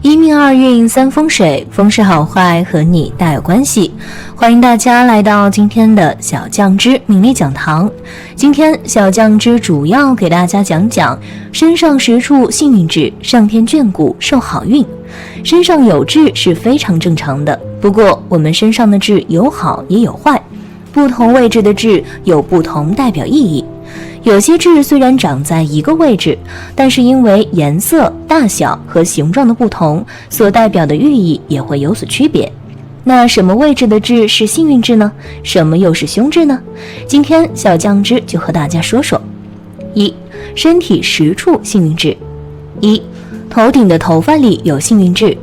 一命二运三风水，风水好坏和你大有关系。欢迎大家来到今天的小酱汁命理讲堂。今天小酱汁主要给大家讲讲身上10处幸运痣，上天眷顾受好运。身上有痣是非常正常的，不过我们身上的痣有好也有坏，不同位置的痣有不同代表意义。有些痣虽然长在一个位置，但是因为颜色、大小和形状的不同，所代表的寓意也会有所区别。那什么位置的痣是幸运痣呢？什么又是凶痣呢？今天小酱汁就和大家说说。一、身体10处幸运痣。一、头顶的头发里有幸运痣。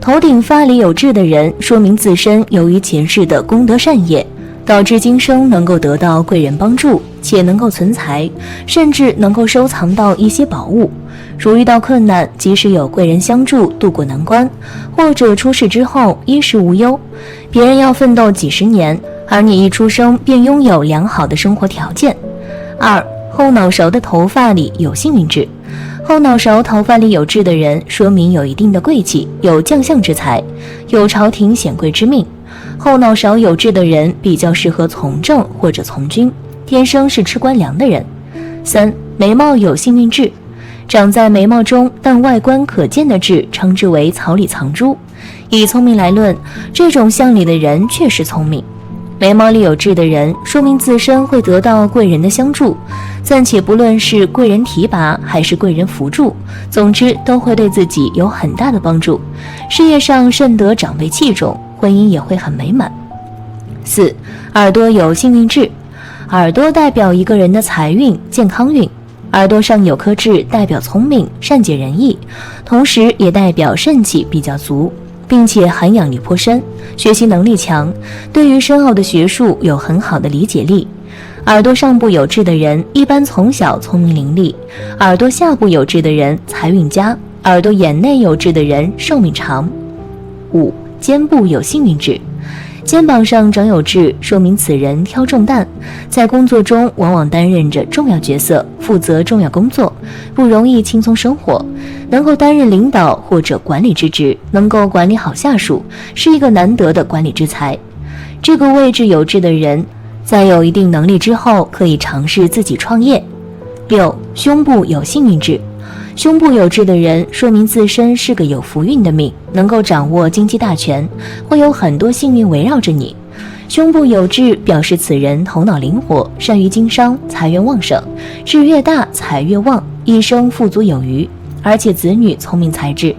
头顶发里有痣的人，说明自身由于前世的功德善业，导致今生能够得到贵人帮助，且能够存财，甚至能够收藏到一些宝物。如遇到困难，即使有贵人相助渡过难关，或者出事之后衣食无忧，别人要奋斗几十年，而你一出生便拥有良好的生活条件。二、后脑勺的头发里有幸运痣。后脑勺头发里有痣的人，说明有一定的贵气，有将相之才，有朝廷显贵之命。后脑勺有痣的人比较适合从政或者从军，天生是吃官粮的人。三、眉毛有幸运痣。长在眉毛中但外观可见的痣称之为草里藏珠。以聪明来论，这种相里的人确实聪明。眉毛里有痣的人，说明自身会得到贵人的相助，暂且不论是贵人提拔还是贵人扶助，总之都会对自己有很大的帮助。事业上甚得长辈器重，婚姻也会很美满。四、耳朵有幸运痣。耳朵代表一个人的财运、健康运。耳朵上有颗痣代表聪明、善解人意，同时也代表肾气比较足，并且涵养力颇深，学习能力强，对于深奥的学术有很好的理解力。耳朵上部有痣的人一般从小聪明伶俐，耳朵下部有痣的人财运佳，耳朵眼内有痣的人寿命长。五、肩部有幸运痣。肩膀上长有痣，说明此人挑重担，在工作中往往担任着重要角色，负责重要工作，不容易轻松生活，能够担任领导或者管理之职，能够管理好下属，是一个难得的管理之才。这个位置有痣的人，在有一定能力之后，可以尝试自己创业。六、胸部有幸运痣。胸部有痣的人，说明自身是个有福运的命，能够掌握经济大权，会有很多幸运围绕着你。胸部有痣表示此人头脑灵活，善于经商，财源旺盛，痣越大财越旺，一生富足有余，而且子女聪明才智。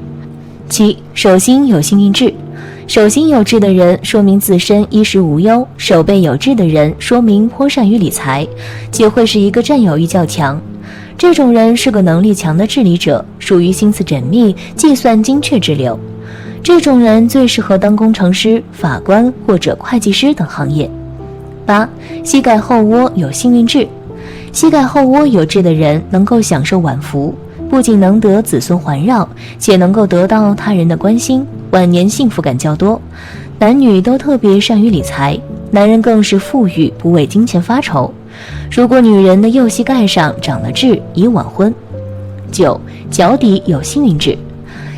七、手心有幸运痣。手心有痣的人，说明自身衣食无忧；手背有痣的人，说明颇善于理财，且会是一个占有欲较强。这种人是个能力强的治理者，属于心思缜密、计算精确之流。这种人最适合当工程师、法官或者会计师等行业。八、膝盖后窝有幸运痣。膝盖后窝有痣的人能够享受晚福，不仅能得子孙环绕，且能够得到他人的关心，晚年幸福感较多。男女都特别善于理财，男人更是富裕，不为金钱发愁。如果女人的右膝盖上长了痣，宜晚婚。九、脚底有幸运痣。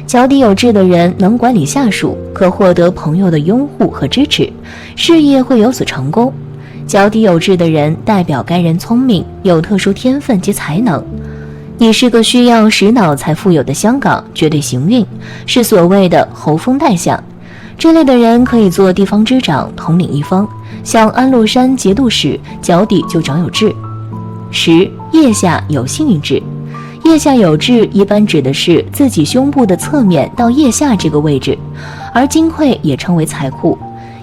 脚底有痣的人能管理下属，可获得朋友的拥护和支持，事业会有所成功。脚底有痣的人代表该人聪明，有特殊天分及才能。你是个需要识脑才富有的香港，绝对行运，是所谓的侯封带相。这类的人可以做地方之长，统领一方，像安禄山节度使脚底就长有痣。十、腋下有幸运痣。腋下有痣一般指的是自己胸部的侧面到腋下这个位置，而金匮也称为财库。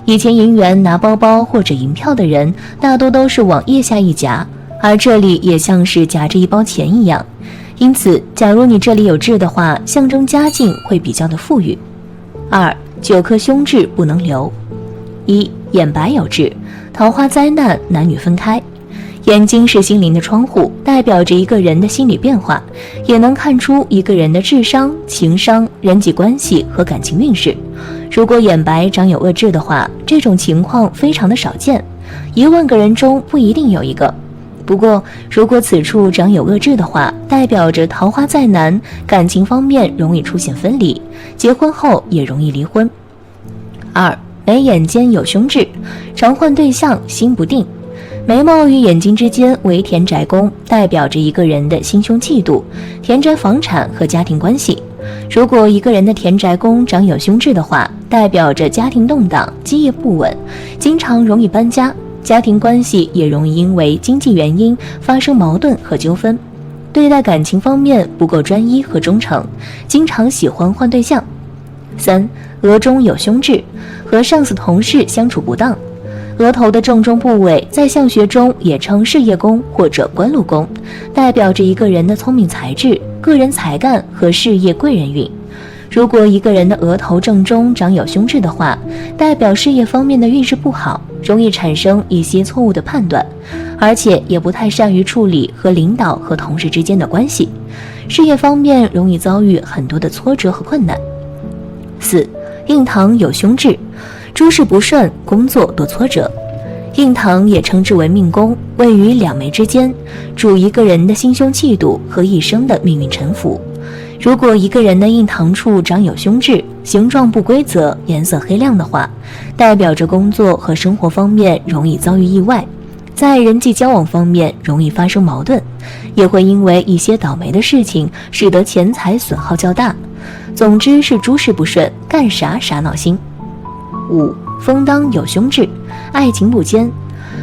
以前银元拿包包或者银票的人，大多都是往腋下一夹，而这里也像是夹着一包钱一样。因此，假如你这里有痣的话，象征家境会比较的富裕。二、9颗胸痣不能留。一、眼白有痣，桃花灾难，男女分开。眼睛是心灵的窗户，代表着一个人的心理变化，也能看出一个人的智商、情商、人际关系和感情运势。如果眼白长有恶痣的话，这种情况非常的少见。10000个人中不一定有一个。不过，如果此处长有恶痣的话，代表着桃花再难，感情方面容易出现分离，结婚后也容易离婚。2. 眉眼间有凶痣，常换对象，心不定。眉毛与眼睛之间为田宅宫，代表着一个人的心胸气度、田宅房产和家庭关系。如果一个人的田宅宫长有凶痣的话，代表着家庭动荡、基业不稳，经常容易搬家，家庭关系也容易因为经济原因发生矛盾和纠纷。对待感情方面不够专一和忠诚，经常喜欢换对象。3. 额中有凶痣，和上司同事相处不当。额头的正中部位在相学中也称事业宫或者官禄宫，代表着一个人的聪明才智、个人才干和事业贵人运。如果一个人的额头正中长有凶痣的话，代表事业方面的运势不好，容易产生一些错误的判断，而且也不太善于处理和领导和同事之间的关系，事业方面容易遭遇很多的挫折和困难。4. 印堂有凶痣，诸事不顺，工作多挫折。印堂也称之为命宫，位于两眉之间，主一个人的心胸气度和一生的命运沉浮。如果一个人的印堂处长有凶痣，形状不规则，颜色黑亮的话，代表着工作和生活方面容易遭遇意外，在人际交往方面容易发生矛盾，也会因为一些倒霉的事情使得钱财损耗较大。总之是诸事不顺，干啥啥闹心。5. 风当有凶痣，爱情不坚。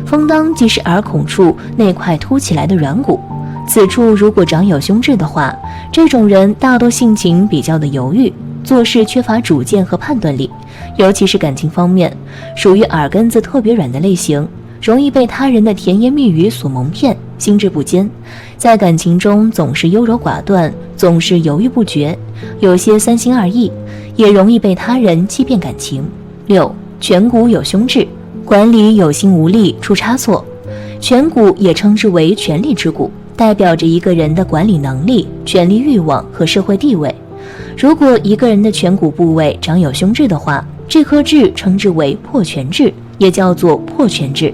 风当即是耳孔处那块凸起来的软骨，此处如果长有凶痣的话，这种人大多性情比较的犹豫，做事缺乏主见和判断力，尤其是感情方面，属于耳根子特别软的类型，容易被他人的甜言蜜语所蒙骗，心智不坚，在感情中总是优柔寡断，总是犹豫不决，有些三心二意，也容易被他人欺骗感情。6. 颧骨有凶痣，管理有心无力，出差错。颧骨也称之为权力之骨，代表着一个人的管理能力、权力欲望和社会地位。如果一个人的颧骨部位长有凶痣的话，这颗痣称之为破权痣，也叫做破权痣。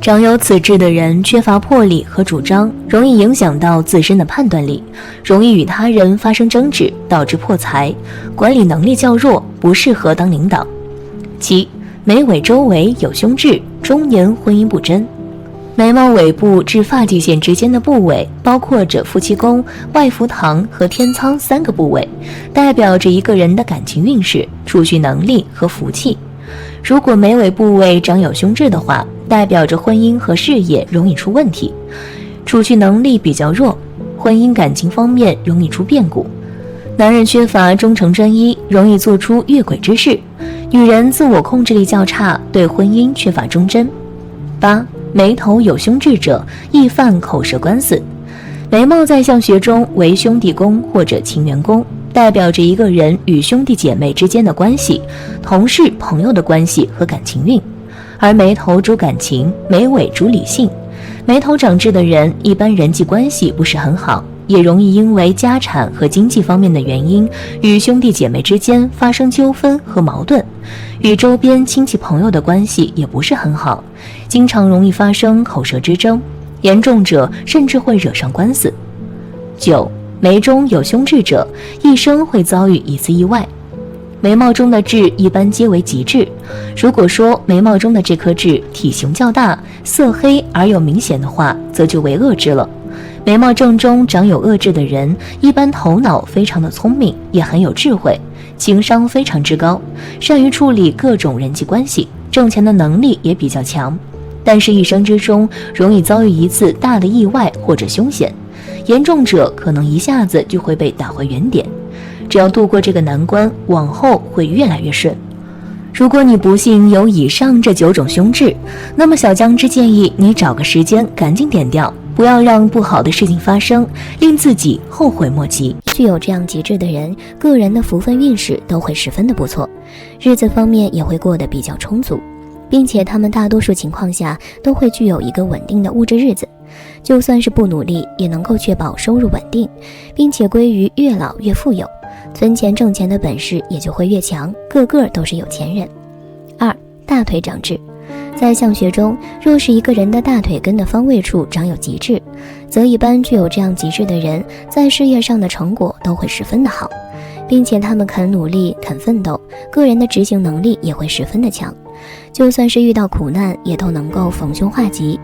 长有此痣的人缺乏魄力和主张，容易影响到自身的判断力，容易与他人发生争执，导致破财，管理能力较弱，不适合当领导。7. 眉尾周围有凶痣，中年婚姻不贞。眉毛尾部至发际线之间的部位包括着夫妻宫、外福堂和天仓3个部位，代表着一个人的感情运势、储蓄能力和福气。如果眉尾部位长有凶痣的话，代表着婚姻和事业容易出问题，储蓄能力比较弱，婚姻感情方面容易出变故。男人缺乏忠诚专一，容易做出越轨之事；女人自我控制力较差，对婚姻缺乏忠贞。8. 眉头有凶痣者，易犯口舌官司。眉毛在相学中为兄弟宫或者情缘宫，代表着一个人与兄弟姐妹之间的关系、同事朋友的关系和感情运。而眉头主感情，眉尾主理性。眉头长痣的人一般人际关系不是很好，也容易因为家产和经济方面的原因，与兄弟姐妹之间发生纠纷和矛盾，与周边亲戚朋友的关系也不是很好，经常容易发生口舌之争，严重者甚至会惹上官司。9. 眉中有凶痣者，一生会遭遇一次意外。眉毛中的痣一般皆为吉痣，如果说眉毛中的这颗痣体型较大、色黑而又明显的话，则就为恶痣了。眉毛正中长有恶痣的人，一般头脑非常的聪明，也很有智慧，情商非常之高，善于处理各种人际关系，挣钱的能力也比较强，但是一生之中容易遭遇一次大的意外或者凶险，严重者可能一下子就会被打回原点。只要度过这个难关，往后会越来越顺。如果你不幸有以上这9种凶痣，那么小酱汁建议你找个时间赶紧点掉，不要让不好的事情发生，令自己后悔莫及。具有这样极致的人，个人的福分运势都会十分的不错，日子方面也会过得比较充足，并且他们大多数情况下都会具有一个稳定的物质日子，就算是不努力也能够确保收入稳定，并且归于越老越富有，存钱挣钱的本事也就会越强，个个都是有钱人。2. 大腿长痣，在相学中，若是一个人的大腿根的方位处长有极痣，则一般具有这样极痣的人，在事业上的成果都会十分的好，并且他们肯努力、肯奋斗，个人的执行能力也会十分的强。就算是遇到苦难，也都能够逢凶化吉；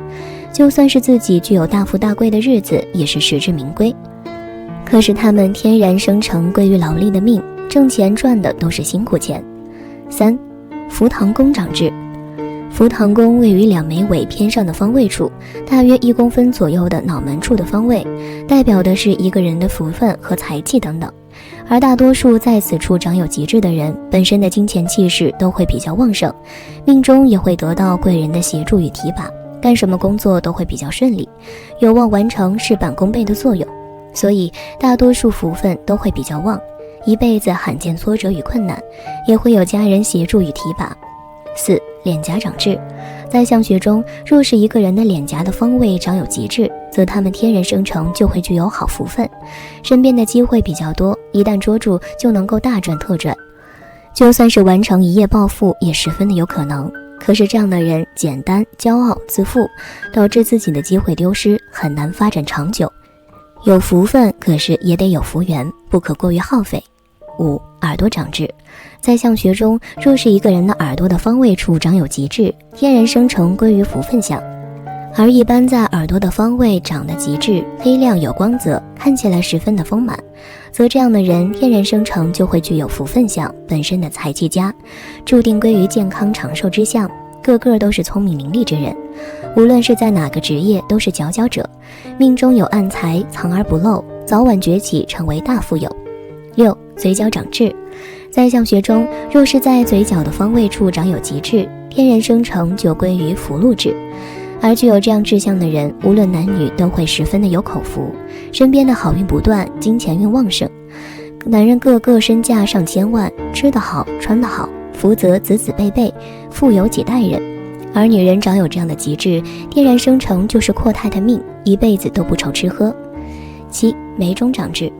就算是自己具有大富大贵的日子，也是实至名归。可是他们天然生成归于劳力的命，挣钱赚的都是辛苦钱。3. 福堂宫长痣。福堂宫位于两眉尾偏上的方位处，大约1公分左右的脑门处的方位，代表的是一个人的福分和财气等等。而大多数在此处长有极致的人，本身的金钱气势都会比较旺盛，命中也会得到贵人的协助与提拔，干什么工作都会比较顺利，有望完成事半功倍的作用。所以大多数福分都会比较旺，一辈子罕见挫折与困难，也会有家人协助与提拔。4. 脸颊长痣。在相学中，若是一个人的脸颊的方位长有极痣，则他们天然生成就会具有好福分，身边的机会比较多，一旦捉住就能够大赚特赚，就算是完成一夜暴富也十分的有可能。可是这样的人简单、骄傲、自负，导致自己的机会丢失，很难发展长久。有福分，可是也得有福缘，不可过于耗费。5. 耳朵长痣。在相学中，若是一个人的耳朵的方位处长有极痣，天然生成归于福分相。而一般在耳朵的方位长的极痣，黑亮有光泽，看起来十分的丰满，则这样的人天然生成就会具有福分相，本身的财气佳，注定归于健康长寿之相，个个都是聪明伶俐之人，无论是在哪个职业都是佼佼者，命中有暗财藏而不露，早晚崛起成为大富有。6. 嘴角长痣。在相学中，若是在嘴角的方位处长有极痣，天然生成就归于福禄痣，而具有这样志向的人，无论男女都会十分的有口福，身边的好运不断，金钱运旺盛，男人个个身价上千万，吃得好穿得好，福泽子子辈辈，富有几代人。而女人长有这样的极致，天然生成就是阔太太命，一辈子都不愁吃喝。7. 眉中长痣。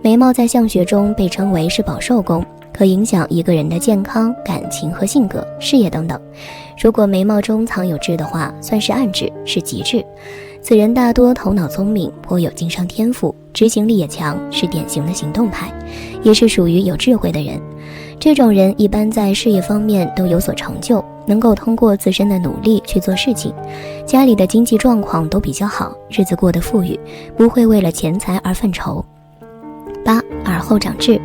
眉毛在相学中被称为是保寿宫，可影响一个人的健康、感情和性格、事业等等。如果眉毛中藏有痣的话，算是暗痣，是极痣。此人大多头脑聪明，颇有经商天赋，执行力也强，是典型的行动派，也是属于有智慧的人。这种人一般在事业方面都有所成就，能够通过自身的努力去做事情，家里的经济状况都比较好，日子过得富裕，不会为了钱财而犯愁。8. 耳后长痣。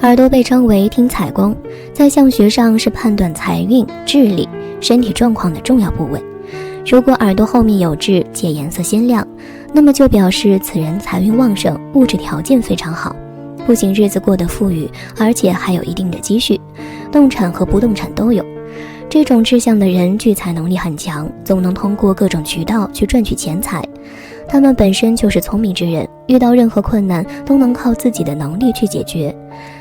耳朵被称为听财宫，在相学上是判断财运、智力、身体状况的重要部位。如果耳朵后面有痣且颜色鲜亮，那么就表示此人财运旺盛，物质条件非常好，不仅日子过得富裕，而且还有一定的积蓄，动产和不动产都有。这种志向的人聚财能力很强，总能通过各种渠道去赚取钱财。他们本身就是聪明之人，遇到任何困难都能靠自己的能力去解决，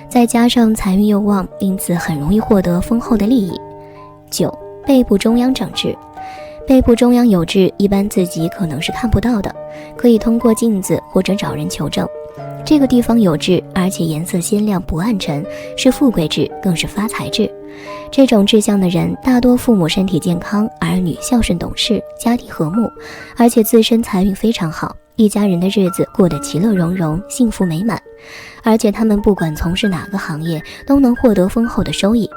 再加上财运又旺，因此很容易获得丰厚的利益。9. 背部中央长痣。背部中央有痣，一般自己可能是看不到的，可以通过镜子或者找人求证。这个地方有痣，而且颜色鲜亮不暗沉，是富贵痣，更是发财痣。这种志向的人，大多父母身体健康，儿女孝顺懂事，家庭和睦，而且自身财运非常好，一家人的日子过得其乐融融，幸福美满。而且他们不管从事哪个行业，都能获得丰厚的收益。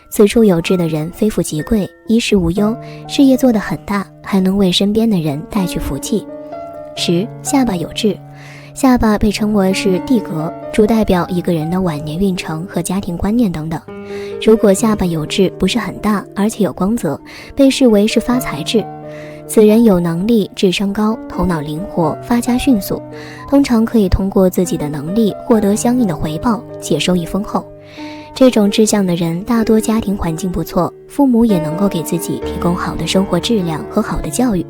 此处有痣的人非富即贵，衣食无忧，事业做得很大，还能为身边的人带去福气。10. 下巴有痣。下巴被称为是地格，主代表一个人的晚年运程和家庭观念等等。如果下巴有痣不是很大，而且有光泽，被视为是发财痣。此人有能力，智商高，头脑灵活，发家迅速，通常可以通过自己的能力获得相应的回报，且收益丰厚。这种志向的人大多家庭环境不错，父母也能够给自己提供好的生活质量和好的教育，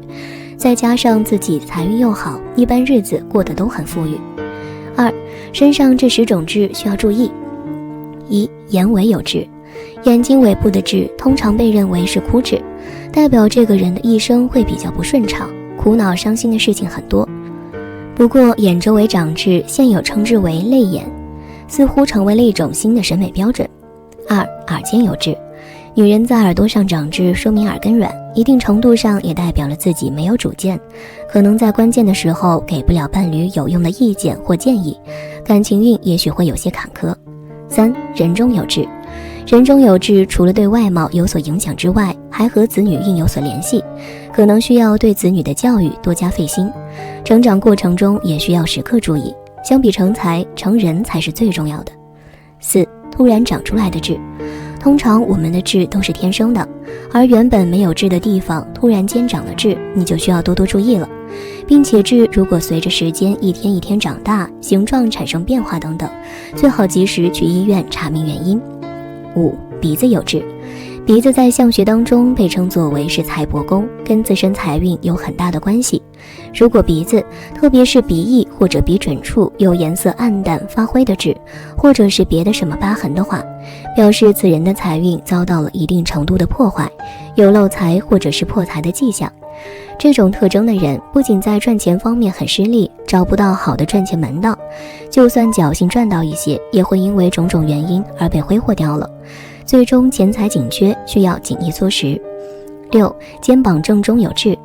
再加上自己财运又好，一般日子过得都很富裕。2. 身上这10种痣需要注意。1. 眼尾有痣。眼睛尾部的痣通常被认为是枯痣，代表这个人的一生会比较不顺畅，苦恼伤心的事情很多。不过眼周围长痣现有称之为泪眼，似乎成为了一种新的审美标准。2. 耳尖有痣。女人在耳朵上长痣说明耳根软，一定程度上也代表了自己没有主见，可能在关键的时候给不了伴侣有用的意见或建议，感情运也许会有些坎坷。3. 人中有志。人中有志除了对外貌有所影响之外，还和子女运有所联系，可能需要对子女的教育多加费心，成长过程中也需要时刻注意。相比成才，成人才是最重要的。4. 突然长出来的痣。通常我们的痣都是天生的，而原本没有痣的地方突然间长了痣，你就需要多多注意了。并且痣如果随着时间一天一天长大，形状产生变化等等，最好及时去医院查明原因。5. 鼻子有痣。鼻子在相学当中被称作为是财帛宫，跟自身财运有很大的关系。如果鼻子，特别是鼻翼或者鼻准处有颜色暗淡发灰的痣，或者是别的什么疤痕的话，表示此人的财运遭到了一定程度的破坏，有漏财或者是破财的迹象。这种特征的人不仅在赚钱方面很吃力，找不到好的赚钱门道，就算侥幸赚到一些，也会因为种种原因而被挥霍掉了，最终钱财紧缺，需要紧衣缩食。6. 肩膀正中有痣。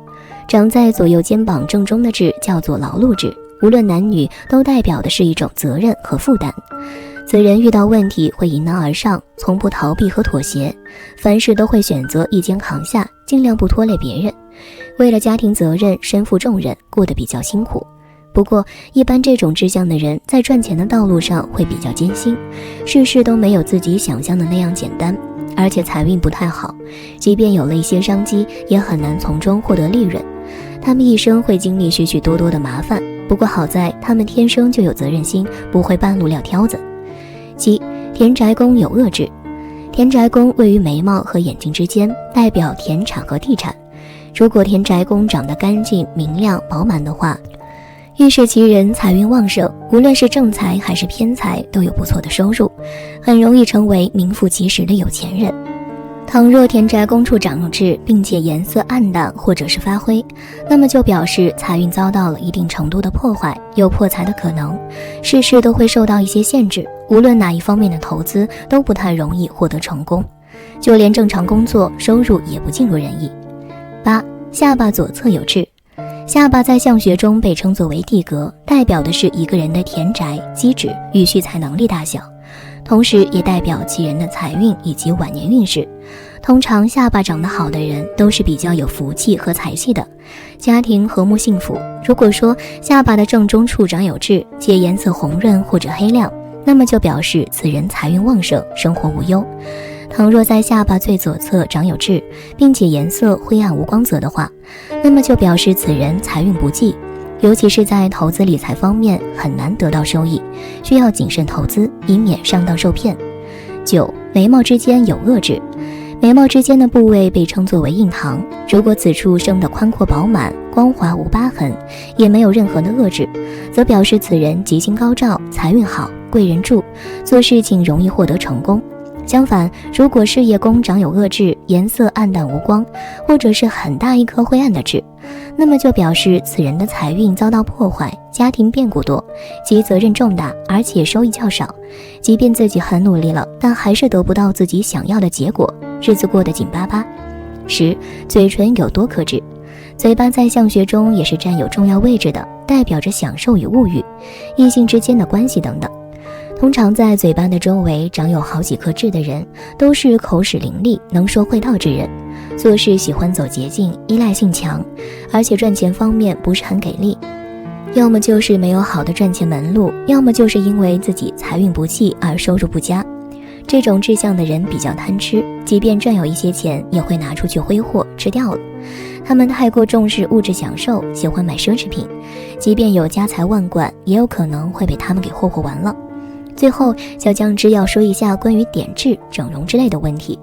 长在左右肩膀正中的痣叫做劳碌痣，无论男女都代表的是一种责任和负担。此人遇到问题会迎难而上，从不逃避和妥协，凡事都会选择一肩扛下，尽量不拖累别人。为了家庭责任身负重任，过得比较辛苦。不过一般这种志向的人在赚钱的道路上会比较艰辛，事事都没有自己想象的那样简单，而且财运不太好，即便有了一些商机，也很难从中获得利润。他们一生会经历许许多多的麻烦，不过好在他们天生就有责任心，不会半路撂挑子。7. 田宅宫有恶痣。田宅宫位于眉毛和眼睛之间，代表田产和地产。如果田宅宫长得干净明亮饱满的话，预示其人财运旺盛，无论是正财还是偏财都有不错的收入，很容易成为名副其实的有钱人。倘若田宅宫处长有痣，并且颜色暗淡或者是发灰，那么就表示财运遭到了一定程度的破坏，有破财的可能，事事都会受到一些限制，无论哪一方面的投资都不太容易获得成功，就连正常工作收入也不尽如人意。8. 下巴左侧有痣。下巴在相学中被称作为地格，代表的是一个人的田宅、机智与蓄财能力大小，同时也代表其人的财运以及晚年运势。通常下巴长得好的人都是比较有福气和财气的，家庭和睦幸福。如果说下巴的正中处长有痣，且颜色红润或者黑亮，那么就表示此人财运旺盛，生活无忧。倘若在下巴最左侧长有痣，并且颜色灰暗无光泽的话，那么就表示此人财运不济，尤其是在投资理财方面很难得到收益，需要谨慎投资，以免上当受骗。9. 眉毛之间有恶痣。眉毛之间的部位被称作为印堂，如果此处生得宽阔饱满，光滑无疤痕，也没有任何的恶痣，则表示此人吉星高照，财运好，贵人助，做事情容易获得成功。相反，如果事业宫长有恶痣，颜色暗淡无光，或者是很大一颗灰暗的痣，那么就表示此人的财运遭到破坏，家庭变故多，其责任重大，而且收益较少，即便自己很努力了，但还是得不到自己想要的结果，日子过得紧巴巴。10. 嘴唇有多颗痣。嘴巴在相学中也是占有重要位置的，代表着享受与物欲、异性之间的关系等等。通常在嘴巴的周围长有好几颗痣的人，都是口齿伶俐、能说会道之人，做事喜欢走捷径，依赖性强，而且赚钱方面不是很给力，要么就是没有好的赚钱门路，要么就是因为自己财运不济而收入不佳。这种志向的人比较贪吃，即便赚有一些钱，也会拿出去挥霍吃掉了。他们太过重视物质享受，喜欢买奢侈品，即便有家财万贯，也有可能会被他们给霍霍完了。最后，小酱汁要说一下关于点痣、整容之类的问题。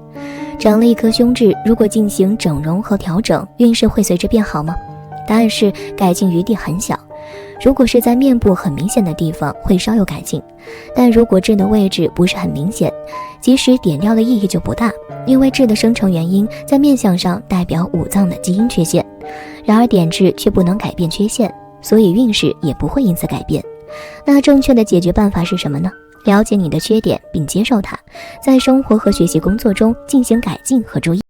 长了一颗胸痣，如果进行整容和调整，运势会随之变好吗？答案是改进余地很小。如果是在面部很明显的地方，会稍有改进，但如果痣的位置不是很明显，即使点掉的意义就不大，因为痣的生成原因在面相上代表五脏的基因缺陷，然而点痣却不能改变缺陷，所以运势也不会因此改变。那正确的解决办法是什么呢？了解你的缺点并接受它，在生活和学习工作中进行改进和注意。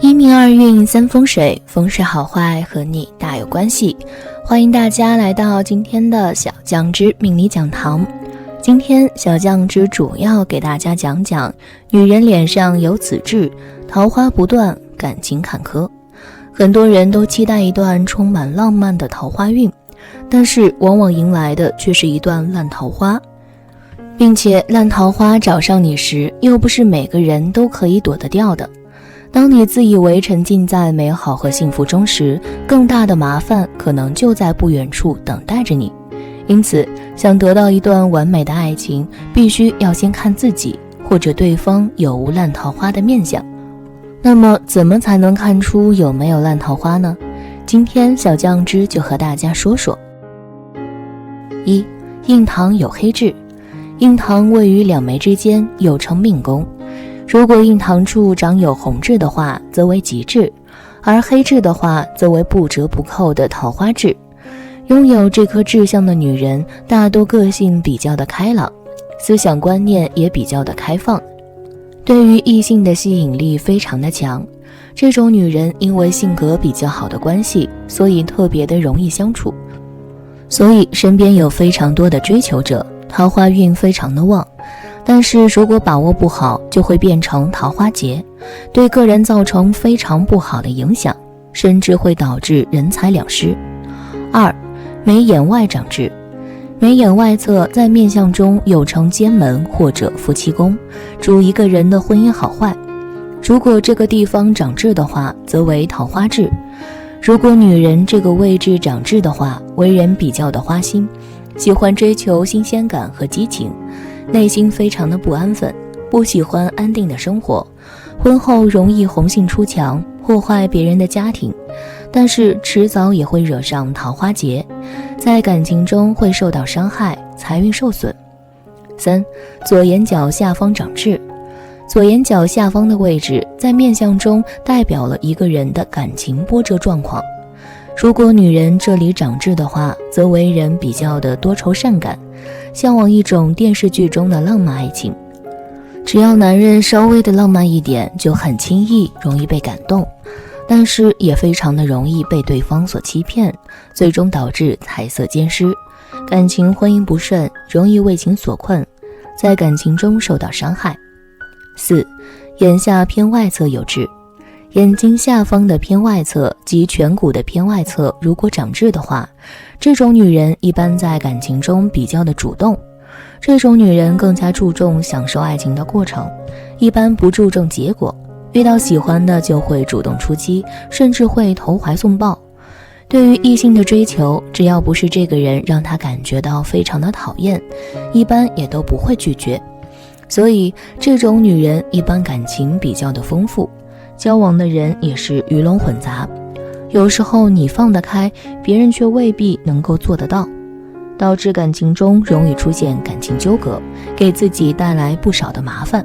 一命二运三风水，风水好坏和你大有关系。欢迎大家来到今天的小酱汁命理讲堂。今天小酱汁主要给大家讲讲女人脸上有紫痣，桃花不断，感情坎坷。很多人都期待一段充满浪漫的桃花运，但是往往迎来的却是一段烂桃花，并且烂桃花找上你时，又不是每个人都可以躲得掉的。当你自以为沉浸在美好和幸福中时，更大的麻烦可能就在不远处等待着你。因此，想得到一段完美的爱情，必须要先看自己或者对方有无烂桃花的面相。那么，怎么才能看出有没有烂桃花呢？今天小酱汁就和大家说说。1. 印堂有黑痣。印堂位于两眉之间，又称命宫。如果印堂处长有红痣的话，则为吉痣，而黑痣的话，则为不折不扣的桃花痣。拥有这颗痣象的女人，大多个性比较的开朗，思想观念也比较的开放，对于异性的吸引力非常的强。这种女人因为性格比较好的关系，所以特别的容易相处，所以身边有非常多的追求者，桃花运非常的旺。但是如果把握不好，就会变成桃花劫，对个人造成非常不好的影响，甚至会导致人财两失。2. 眉眼外长痣。眉眼外侧在面相中又称奸门或者夫妻宫，主一个人的婚姻好坏。如果这个地方长痣的话，则为桃花痣。如果女人这个位置长痣的话，为人比较的花心，喜欢追求新鲜感和激情，内心非常的不安分，不喜欢安定的生活，婚后容易红杏出墙，破坏别人的家庭，但是迟早也会惹上桃花劫，在感情中会受到伤害，财运受损。3. 左眼角下方长痣。左眼角下方的位置在面相中代表了一个人的感情波折状况。如果女人这里长痣的话，则为人比较的多愁善感，向往一种电视剧中的浪漫爱情。只要男人稍微的浪漫一点，就很轻易容易被感动，但是也非常的容易被对方所欺骗，最终导致财色兼失，感情婚姻不顺，容易为情所困，在感情中受到伤害。4. 眼下偏外侧有痣。眼睛下方的偏外侧及颧骨的偏外侧如果长痣的话，这种女人一般在感情中比较的主动，这种女人更加注重享受爱情的过程，一般不注重结果，遇到喜欢的就会主动出击，甚至会投怀送抱。对于异性的追求，只要不是这个人让她感觉到非常的讨厌，一般也都不会拒绝。所以这种女人一般感情比较的丰富，交往的人也是鱼龙混杂，有时候你放得开，别人却未必能够做得到，导致感情中容易出现感情纠葛，给自己带来不少的麻烦。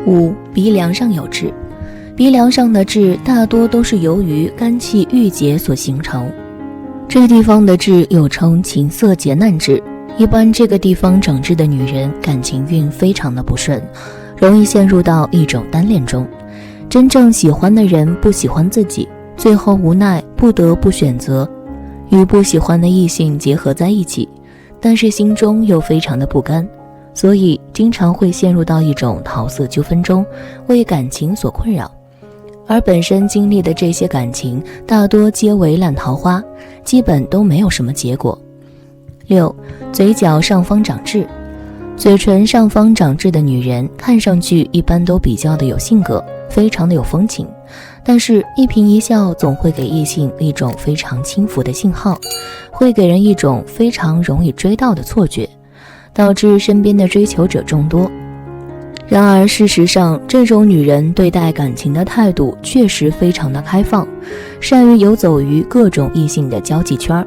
5. 鼻梁上有痣。鼻梁上的痣大多都是由于肝气郁结所形成，这地方的痣又称情色劫难痣。一般这个地方长痣的女人感情运非常的不顺，容易陷入到一种单恋中，真正喜欢的人不喜欢自己，最后无奈不得不选择与不喜欢的异性结合在一起，但是心中又非常的不甘，所以经常会陷入到一种桃色纠纷中，为感情所困扰。而本身经历的这些感情大多皆为烂桃花，基本都没有什么结果。6. 嘴角上方长痣。嘴唇上方长痣的女人看上去一般都比较的有性格，非常的有风情，但是一颦一笑总会给异性一种非常轻浮的信号，会给人一种非常容易追到的错觉，导致身边的追求者众多。然而事实上，这种女人对待感情的态度确实非常的开放，善于游走于各种异性的交际圈，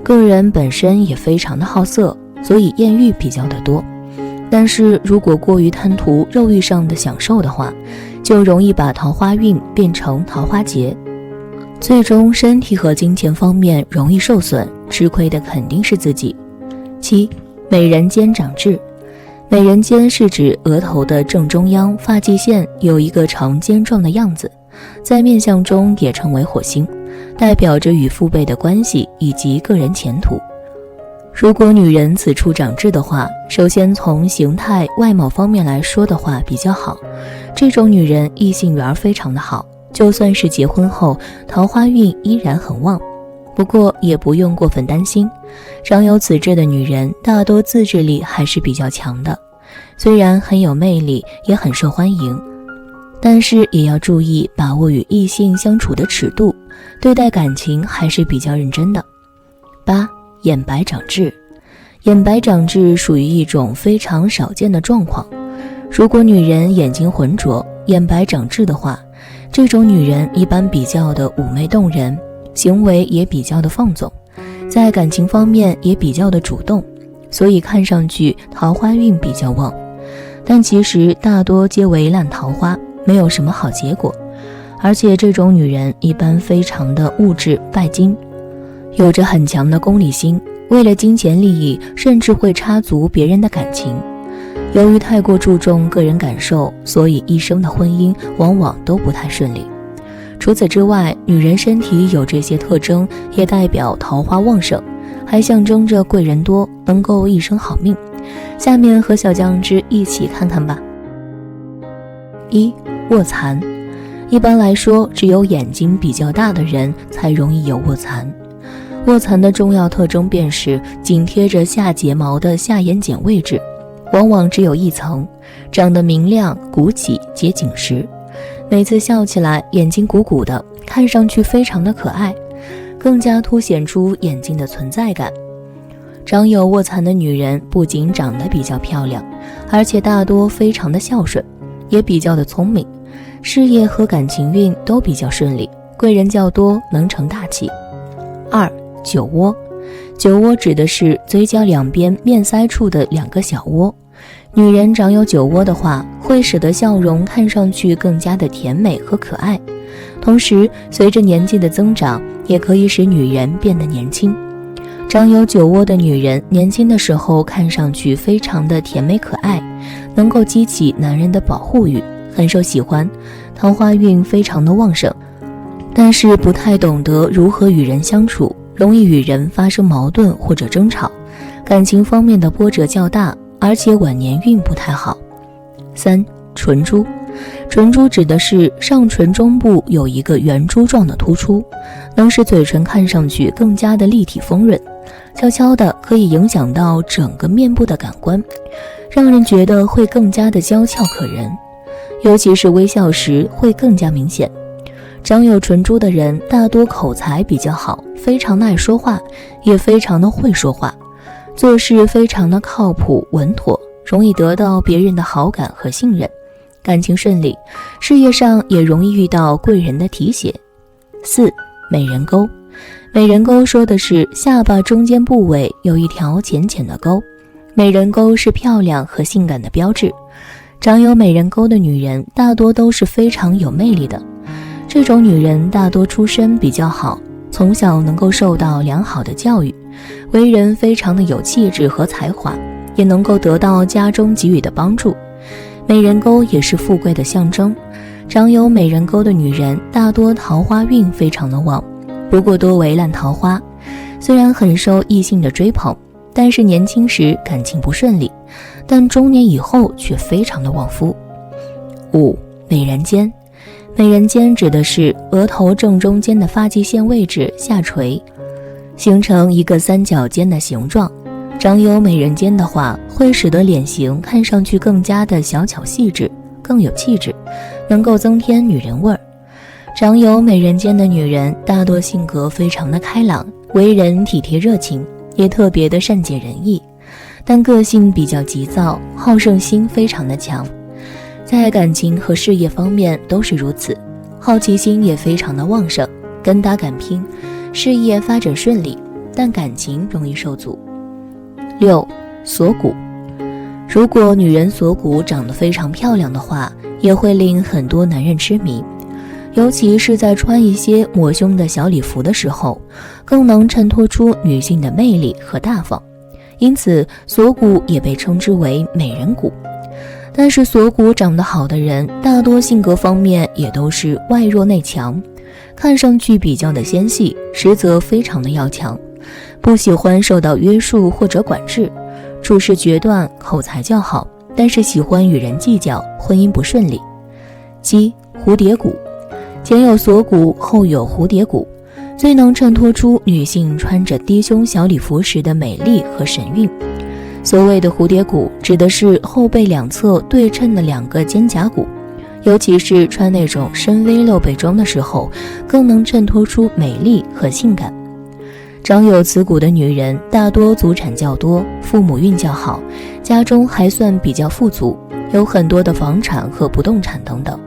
个人本身也非常的好色，所以艳遇比较的多。但是如果过于贪图肉欲上的享受的话，就容易把桃花运变成桃花劫，最终身体和金钱方面容易受损，吃亏的肯定是自己。7. 美人尖长痣。美人尖是指额头的正中央发际线有一个长尖状的样子，在面相中也称为火星，代表着与父辈的关系以及个人前途。如果女人此处长痣的话，首先从形态外貌方面来说的话比较好，这种女人异性缘非常的好，就算是结婚后桃花运依然很旺。不过也不用过分担心，长有此痣的女人大多自制力还是比较强的，虽然很有魅力也很受欢迎，但是也要注意把握与异性相处的尺度，对待感情还是比较认真的。8. 眼白长痣。眼白长痣属于一种非常少见的状况，如果女人眼睛浑浊，眼白长痣的话，这种女人一般比较的妩媚动人，行为也比较的放纵，在感情方面也比较的主动，所以看上去桃花运比较旺，但其实大多皆为烂桃花，没有什么好结果。而且这种女人一般非常的物质拜金，有着很强的功利心，为了金钱利益甚至会插足别人的感情。由于太过注重个人感受，所以一生的婚姻往往都不太顺利。除此之外，女人身体有这些特征也代表桃花旺盛，还象征着贵人多，能够一生好命。下面和小酱汁一起看看吧。1. 卧蚕。一般来说，只有眼睛比较大的人才容易有卧蚕。卧蚕的重要特征便是紧贴着下睫毛的下眼睑位置，往往只有一层，长得明亮鼓起皆紧实，每次笑起来眼睛鼓鼓的，看上去非常的可爱，更加凸显出眼睛的存在感。长有卧蚕的女人不仅长得比较漂亮，而且大多非常的孝顺，也比较的聪明，事业和感情运都比较顺利，贵人较多，能成大器。2. 酒窝。酒窝指的是嘴角两边面腮处的2个小窝，女人长有酒窝的话，会使得笑容看上去更加的甜美和可爱，同时随着年纪的增长，也可以使女人变得年轻。长有酒窝的女人年轻的时候看上去非常的甜美可爱，能够激起男人的保护欲，很受喜欢，桃花运非常的旺盛，但是不太懂得如何与人相处，容易与人发生矛盾或者争吵，感情方面的波折较大，而且晚年运不太好。3. 唇珠。唇珠指的是上唇中部有一个圆珠状的突出，能使嘴唇看上去更加的立体丰润，悄悄的可以影响到整个面部的感官，让人觉得会更加的娇俏可人，尤其是微笑时会更加明显。长有唇珠的人大多口才比较好，非常的爱说话，也非常的会说话，做事非常的靠谱稳妥，容易得到别人的好感和信任，感情顺利，事业上也容易遇到贵人的提携。4. 美人沟。美人沟说的是下巴中间部位有一条浅浅的沟，美人沟是漂亮和性感的标志。长有美人沟的女人大多都是非常有魅力的，这种女人大多出身比较好，从小能够受到良好的教育，为人非常的有气质和才华，也能够得到家中给予的帮助。美人沟也是富贵的象征，长有美人沟的女人大多桃花运非常的旺，不过多为烂桃花，虽然很受异性的追捧，但是年轻时感情不顺利，但中年以后却非常的旺夫。5. 美人尖。美人尖指的是额头正中间的发际线位置下垂，形成一个三角尖的形状。长有美人尖的话，会使得脸型看上去更加的小巧细致，更有气质，能够增添女人味儿。长有美人尖的女人大多性格非常的开朗，为人体贴热情，也特别的善解人意，但个性比较急躁，好胜心非常的强，在感情和事业方面都是如此，好奇心也非常的旺盛，敢打敢拼，事业发展顺利，但感情容易受阻。6. 锁骨。如果女人锁骨长得非常漂亮的话，也会令很多男人痴迷，尤其是在穿一些抹胸的小礼服的时候，更能衬托出女性的魅力和大方，因此锁骨也被称之为美人骨。但是锁骨长得好的人，大多性格方面也都是外弱内强，看上去比较的纤细，实则非常的要强，不喜欢受到约束或者管制，处事决断，口才较好，但是喜欢与人计较，婚姻不顺利。鸡，蝴蝶骨，前有锁骨，后有蝴蝶骨，最能衬托出女性穿着低胸小礼服时的美丽和神韵。所谓的蝴蝶骨，指的是后背两侧对称的两个肩胛骨，尤其是穿那种深 V 露背装的时候，更能衬托出美丽和性感。长有此骨的女人，大多祖产较多，父母运较好，家中还算比较富足，有很多的房产和不动产等等，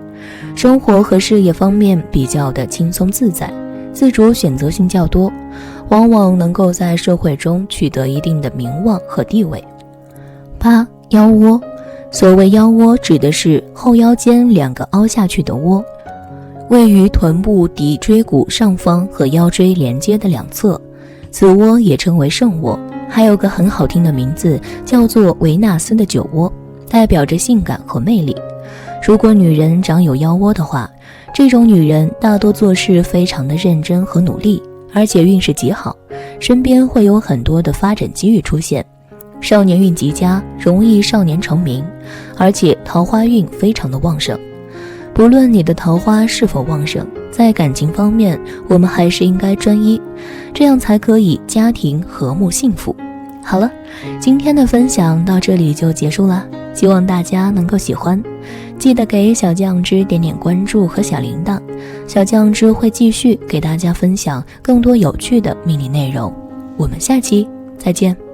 生活和事业方面比较的轻松自在，自主选择性较多，往往能够在社会中取得一定的名望和地位。8. 腰窝，所谓腰窝指的是后腰间两个凹下去的窝，位于臀部骶椎骨上方和腰椎连接的两侧，此窝也称为圣窝，还有个很好听的名字叫做维纳斯的酒窝，代表着性感和魅力。如果女人长有腰窝的话，这种女人大多做事非常的认真和努力，而且运势极好，身边会有很多的发展机遇出现，少年运极佳，容易少年成名，而且桃花运非常的旺盛。不论你的桃花是否旺盛，在感情方面我们还是应该专一，这样才可以家庭和睦幸福。好了，今天的分享到这里就结束了，希望大家能够喜欢，记得给小酱汁点点关注和小铃铛，小酱汁会继续给大家分享更多有趣的命理内容，我们下期再见。